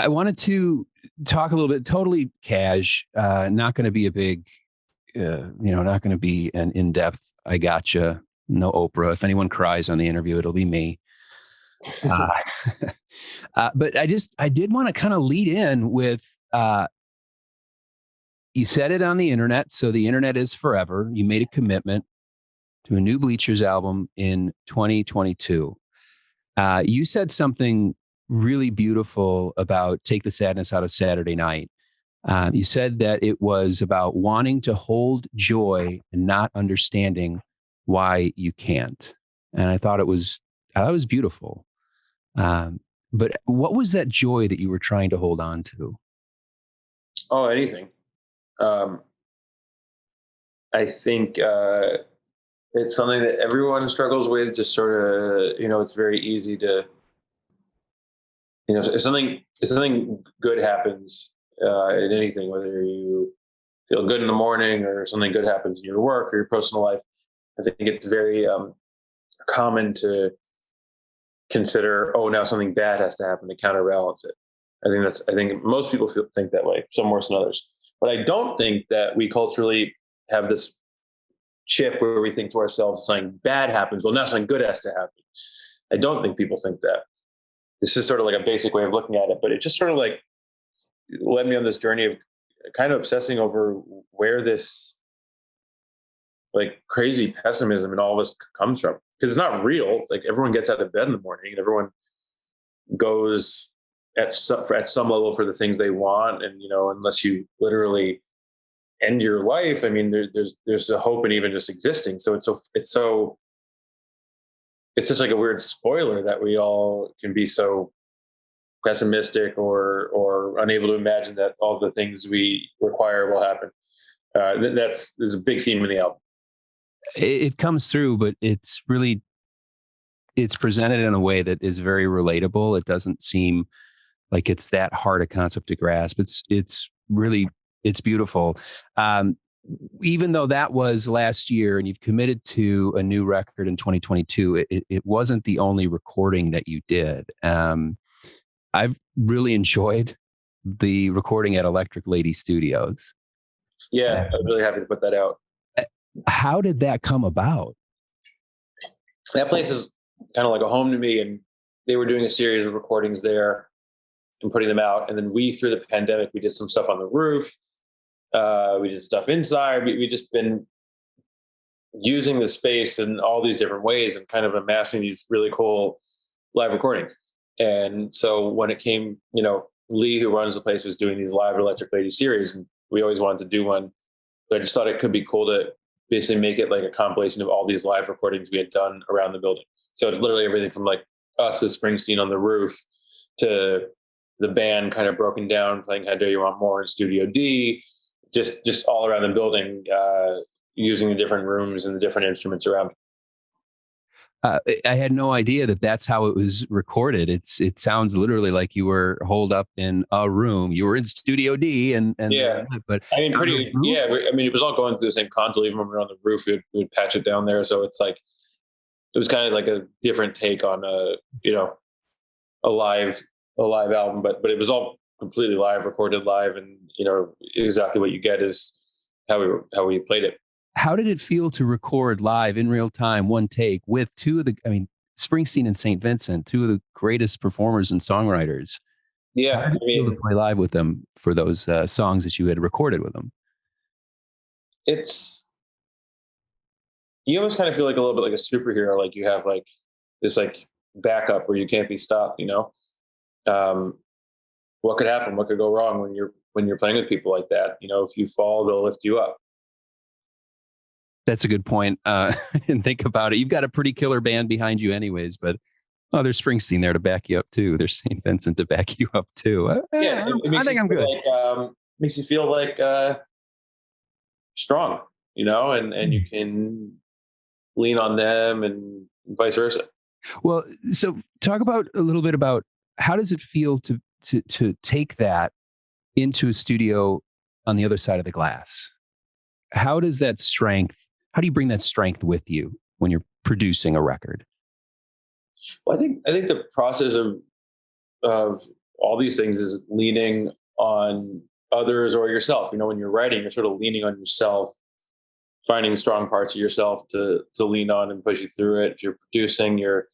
I wanted to talk a little bit, totally cash, not going to be a big, not going to be an in-depth, I gotcha, no Oprah. If anyone cries on the interview, it'll be me. But I did want to kind of lead in with, you said it on the internet, so the internet is forever. You made a commitment to a new Bleachers album in 2022. You said something really beautiful about Take the Sadness Out of Saturday Night. You said that it was about wanting to hold joy and not understanding why you can't. And I thought it was beautiful. But what was that joy that you were trying to hold on to? Oh, anything. I think it's something that everyone struggles with. Just sort of, it's very easy to, if something good happens in anything, whether you feel good in the morning or something good happens in your work or your personal life, I think it's very common to consider, oh, now something bad has to happen to counterbalance it. I think most people think that way, some worse than others. But I don't think that we culturally have this chip where we think to ourselves, something bad happens, well, now something good has to happen. I don't think people think that. This is sort of like a basic way of looking at it, but it just sort of like led me on this journey of kind of obsessing over where this like crazy pessimism and all this comes from. Because it's not real. It's like everyone gets out of bed in the morning and everyone goes at some level for the things they want. And, unless you literally end your life, I mean, there's a hope in even just existing. So it's such like a weird spoiler that we all can be so pessimistic or unable to imagine that all the things we require will happen. There's a big theme in the album. It comes through, but it's presented in a way that is very relatable. It doesn't seem like it's that hard a concept to grasp. It's beautiful. Even though that was last year and you've committed to a new record in 2022, it wasn't the only recording that you did. I've really enjoyed the recording at Electric Lady Studios. Yeah, I'm really happy to put that out. How did that come about? That place is kind of like a home to me, and they were doing a series of recordings there and putting them out. And then through the pandemic, we did some stuff on the roof. We did stuff inside. We just been using the space in all these different ways and kind of amassing these really cool live recordings. And so when it came, Lee, who runs the place, was doing these live Electric Lady series, and we always wanted to do one. But I just thought it could be cool to basically make it like a compilation of all these live recordings we had done around the building. So it's literally everything from like us with Springsteen on the roof to the band kind of broken down, playing How Dare You Want More in Studio D, just all around the building, using the different rooms and the different instruments around. I had no idea that that's how it was recorded. It sounds literally like you were holed up in a room. You were in Studio D, and yeah, but I mean, it was all going through the same console. Even when we were on the roof, we would patch it down there. So it's like it was kind of like a different take on a live album, but it was all completely live, recorded live, and exactly what you get is how we played it. How did it feel to record live in real time, one take, with Springsteen and St. Vincent, two of the greatest performers and songwriters? Yeah. How did it feel to play live with them for those songs that you had recorded with them? You almost kind of feel like a little bit like a superhero. Like you have like this like backup where you can't be stopped, what could happen? What could go wrong when you're playing with people like that? If you fall, they'll lift you up. That's a good point. And think about it. You've got a pretty killer band behind you anyways, but there's Springsteen there to back you up too. There's St. Vincent to back you up too. I think I'm good. Makes you feel like strong, and you can lean on them and vice versa. Well, so talk about a little bit about how does it feel to take that into a studio on the other side of the glass? How do you bring that strength with you when you're producing a record? Well, I think the process of all these things is leaning on others or yourself. When you're writing, you're sort of leaning on yourself, finding strong parts of yourself to lean on and push you through it. If you're producing, you're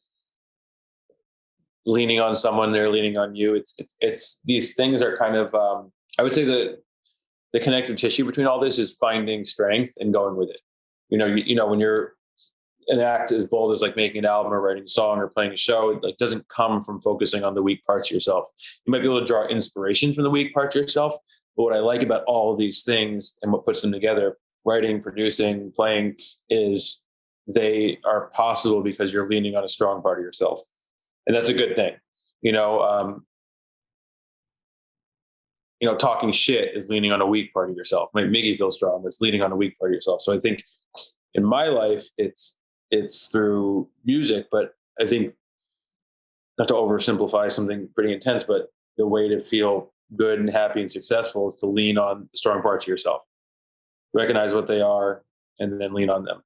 leaning on someone, they're leaning on you. It's these things are kind of I would say the connective tissue between all this is finding strength and going with it. When you're an act as bold as like making an album or writing a song or playing a show, it like doesn't come from focusing on the weak parts of yourself. You might be able to draw inspiration from the weak parts of yourself, but what I like about all of these things and what puts them together, writing, producing, playing, is they are possible because you're leaning on a strong part of yourself, and that's a good thing. Talking shit is leaning on a weak part of yourself. It might make you feel strong, but it's leaning on a weak part of yourself. So I think in my life, it's through music, but I think, not to oversimplify something pretty intense, but the way to feel good and happy and successful is to lean on strong parts of yourself, recognize what they are, and then lean on them,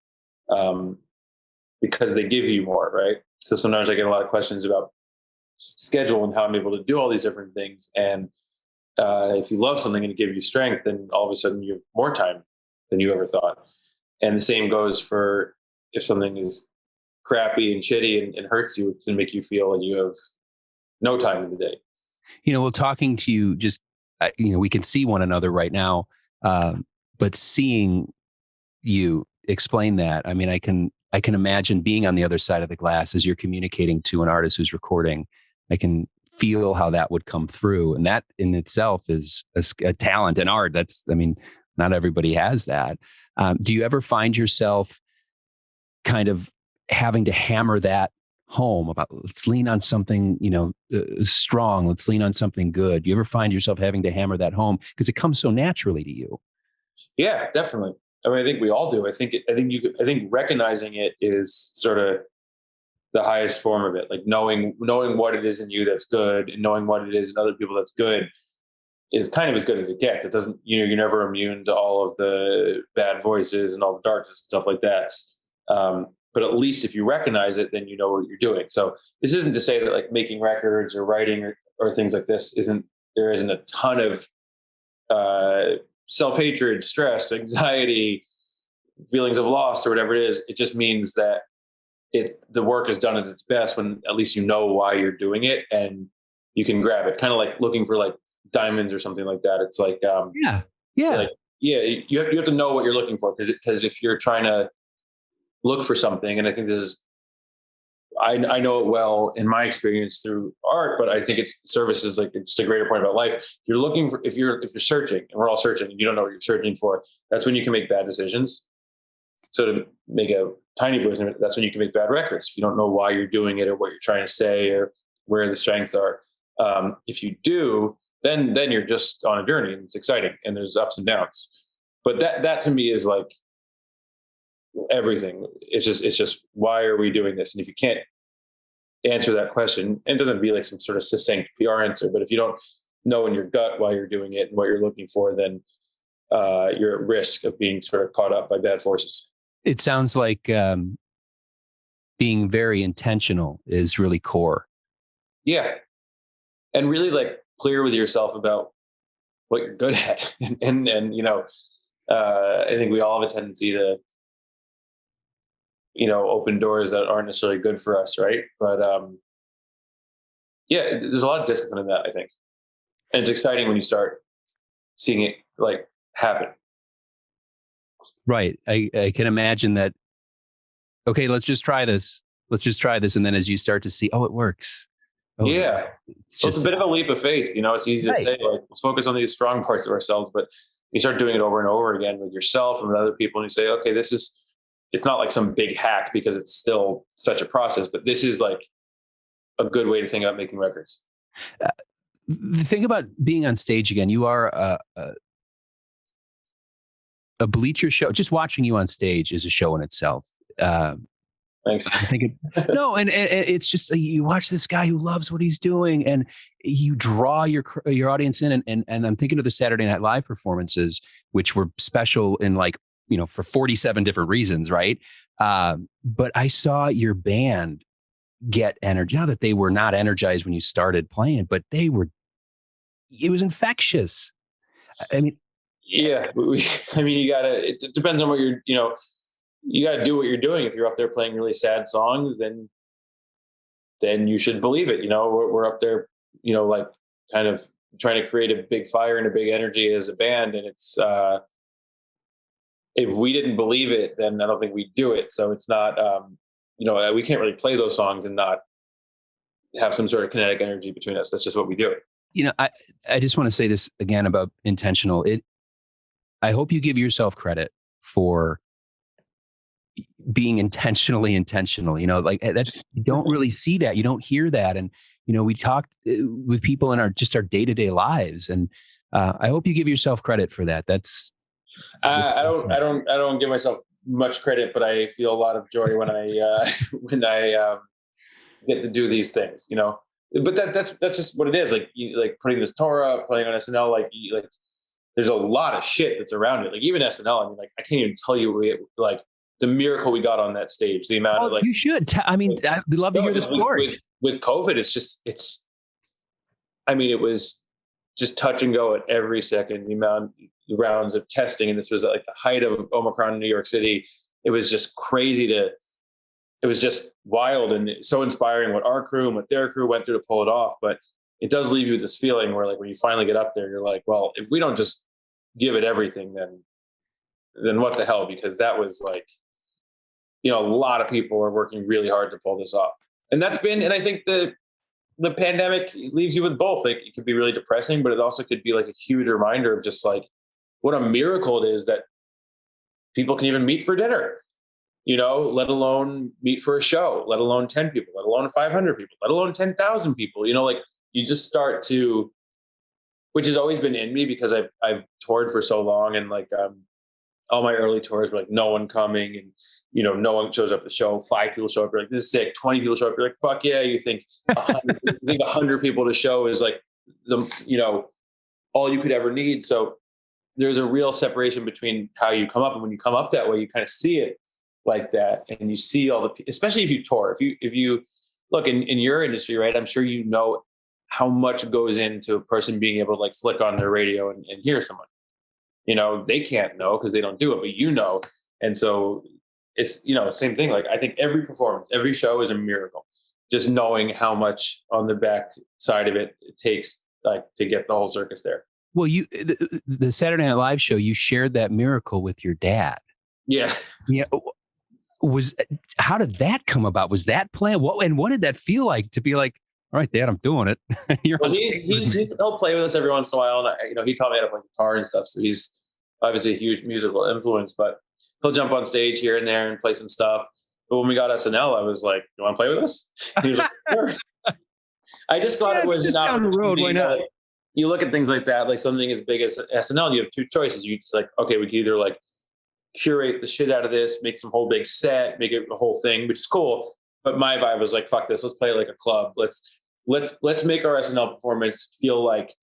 because they give you more, right? So sometimes I get a lot of questions about schedule and how I'm able to do all these different things. And if you love something and it gives you strength, then all of a sudden you have more time than you ever thought. And the same goes for if something is crappy and shitty and hurts you, it can make you feel like you have no time in the day. Well, talking to you, just, we can see one another right now, but seeing you explain that, I mean, I can imagine being on the other side of the glass as you're communicating to an artist who's recording. I can feel how that would come through. And that in itself is a talent and art. Not everybody has that. Do you ever find yourself kind of having to hammer that home about, let's lean on something, strong, let's lean on something good? Do you ever find yourself having to hammer that home because it comes so naturally to you? Yeah, definitely. I think we all do. I think recognizing it is sort of the highest form of it. Like knowing what it is in you that's good, and knowing what it is in other people that's good, is kind of as good as it gets. It doesn't, you're never immune to all of the bad voices and all the darkness and stuff like that. But at least if you recognize it, then you know what you're doing. So this isn't to say that like making records or writing or things like this there isn't a ton of self-hatred, stress, anxiety, feelings of loss, or whatever it is. It just means that the work is done at its best when at least you know why you're doing it and you can grab it. Kind of like looking for like diamonds or something like that. It's like you have to know what you're looking for, because if you're trying to look for something, and I think this is, I know it well in my experience through art, but I think it services like it's a greater point about life. If you're searching, and we're all searching, and you don't know what you're searching for, that's when you can make bad decisions. So to make a tiny version of it, that's when you can make bad records. If you don't know why you're doing it or what you're trying to say or where the strengths are. If you do, then you're just on a journey, and it's exciting, and there's ups and downs. But that to me is like everything. It's just why are we doing this? And if you can't answer that question, and it doesn't be like some sort of succinct PR answer, but if you don't know in your gut why you're doing it and what you're looking for, then you're at risk of being sort of caught up by bad forces. It sounds like being very intentional is really core. Yeah. And really like clear with yourself about what you're good at. and I think we all have a tendency to, open doors that aren't necessarily good for us. Right. But there's a lot of discipline in that, I think. And it's exciting when you start seeing it like happen. Right. I can imagine that. Okay, let's just try this. And then as you start to see, it works. It's a bit of a leap of faith. It's easy to say, like, let's focus on these strong parts of ourselves, but you start doing it over and over again with yourself and with other people, and you say, okay, it's not like some big hack, because it's still such a process, but this is like a good way to think about making records. The thing about being on stage again, you are a bleacher show. Just watching you on stage is a show in itself. Thanks. I think and it's just you watch this guy who loves what he's doing, and you draw your audience in. And I'm thinking of the Saturday Night Live performances, which were special in for 47 different reasons, right? But I saw your band get energy. Now that they were not energized when you started playing, but they were it was infectious. I mean, yeah, I mean, it depends on what you got to do what you're doing. If you're up there playing really sad songs, then you should believe it. We're up there, like kind of trying to create a big fire and a big energy as a band. And it's, if we didn't believe it, then I don't think we'd do it. So it's not, we can't really play those songs and not have some sort of kinetic energy between us. That's just what we do. I just want to say this again about intentional. I hope you give yourself credit for being intentionally intentional. Like that's, you don't really see that. You don't hear that. And, we talked with people in our day-to-day lives. And I hope you give yourself credit for that. That's, I don't give myself much credit, but I feel a lot of joy when I get to do these things, but that's just what it is. Like putting this tour up, playing on SNL, like there's a lot of shit that's around it. Like even SNL, I mean, like I can't even tell you like the miracle we got on that stage, the amount of like, you should. I'd love to hear the story. With COVID, it was just touch and go at every second, the rounds of testing. And this was like the height of Omicron in New York City. It was just crazy it was just wild and so inspiring what our crew and what their crew went through to pull it off. But it does leave you with this feeling where like, when you finally get up there, you're like, well, if we don't just give it everything, then what the hell? Because that was like, a lot of people are working really hard to pull this off. And I think the pandemic leaves you with both. Like it could be really depressing, but it also could be like a huge reminder of just like what a miracle it is that people can even meet for dinner, let alone meet for a show, let alone 10 people, let alone 500 people, let alone 10,000 people, like you just start to, which has always been in me because I've toured for so long. And like, all my early tours were like no one coming and, no one shows up at the show. 5 people show up. You're like, this is sick. 20 people show up. You're like, fuck yeah. You think 100 people to show is like all you could ever need. So there's a real separation between how you come up, and when you come up that way, you kind of see it like that. And you see especially if you tour, if you look in your industry, right? I'm sure how much goes into a person being able to like flick on their radio and hear someone. They can't know because they don't do it, but and so it's, same thing. Like I think every performance, every show is a miracle, just knowing how much on the back side of it takes like to get the whole circus there. Well, the Saturday Night Live show, you shared that miracle with your dad. Yeah. Yeah. How did that come about? Was that planned? What did that feel like to be like, all right, Dad, I'm doing it. He'll play with us every once in a while. And he taught me how to play guitar and stuff. So he's obviously a huge musical influence, but he'll jump on stage here and there and play some stuff. But when we got SNL, I was like, you want to play with us? He was like, sure. I just thought it was just down the road. Why not? You look at things like that, like something as big as SNL, you have 2 choices. You just like, okay, we can either like curate the shit out of this, make some whole big set, make it a whole thing, which is cool. But my vibe was like, fuck this, let's play it like a club. Let's make our SNL performance feel like,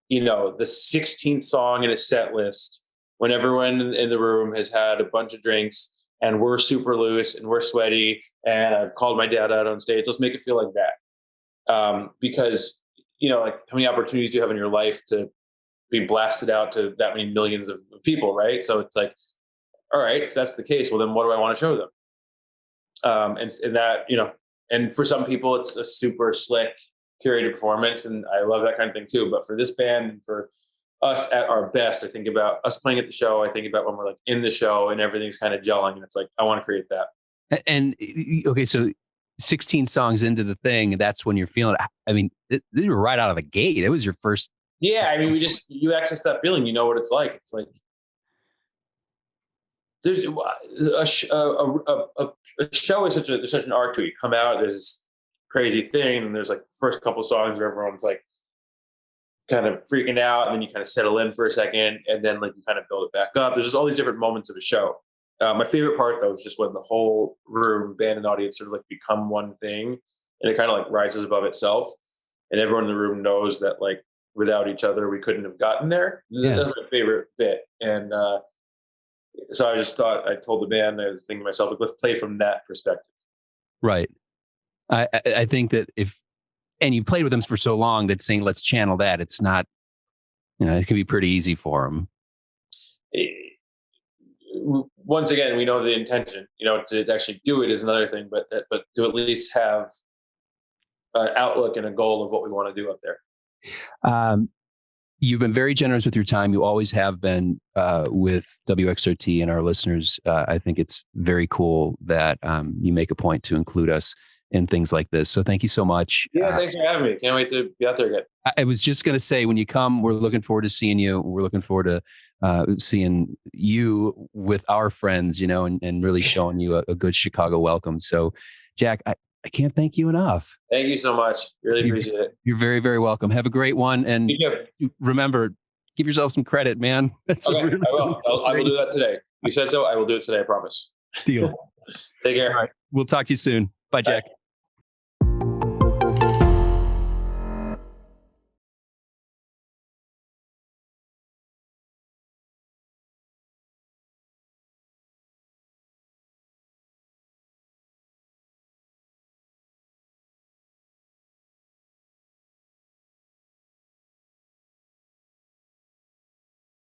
the 16th song in a set list when everyone in the room has had a bunch of drinks and we're super loose and we're sweaty and I've called my dad out on stage. Let's make it feel like that. Because, like how many opportunities do you have in your life to be blasted out to that many millions of people, right? So it's like, all right, if that's the case, well, then what do I want to show them? And that, and for some people it's a super slick curated performance, and I love that kind of thing too. But for this band and for us at our best, I think about us playing at the show. I think about when we're like in the show and everything's kind of gelling, and it's like, I want to create that. And okay, so 16 songs into the thing, that's when you're feeling it. I mean, they were right out of the gate. It was your first. Yeah. I mean, you access that feeling, you know what it's like. It's like, there's a show is such an art to it. You come out, there's this crazy thing, and there's like the first couple of songs where everyone's like kind of freaking out, and then you kind of settle in for a second, and then like you kind of build it back up. There's just all these different moments of a show. My favorite part though is just when the whole room, band and audience sort of like become one thing, and it kind of like rises above itself, and everyone in the room knows that like without each other we couldn't have gotten there. Yeah. That's my favorite bit. And so I just thought, I told the band, I was thinking to myself, like, let's play from that perspective. Right. I think that if and you've played with them for so long that saying, let's channel that. It's not, it can be pretty easy for them. Once again, we know the intention, to actually do it is another thing, but to at least have an outlook and a goal of what we want to do up there. You've been very generous with your time. You always have been with WXRT and our listeners. I think it's very cool that you make a point to include us in things like this. So thank you so much. Yeah, thanks for having me. Can't wait to be out there again. I was just going to say, when you come, we're looking forward to seeing you. We're looking forward to seeing you with our friends, and really showing you a good Chicago welcome. So, Jack, I can't thank you enough. Thank you so much. Really appreciate it. You're very, very welcome. Have a great one. And remember, give yourself some credit, man. That's okay, I will. I will do that today. You said so. I will do it today. I promise. Deal. Take care. All right. We'll talk to you soon. Bye, Jack. Bye.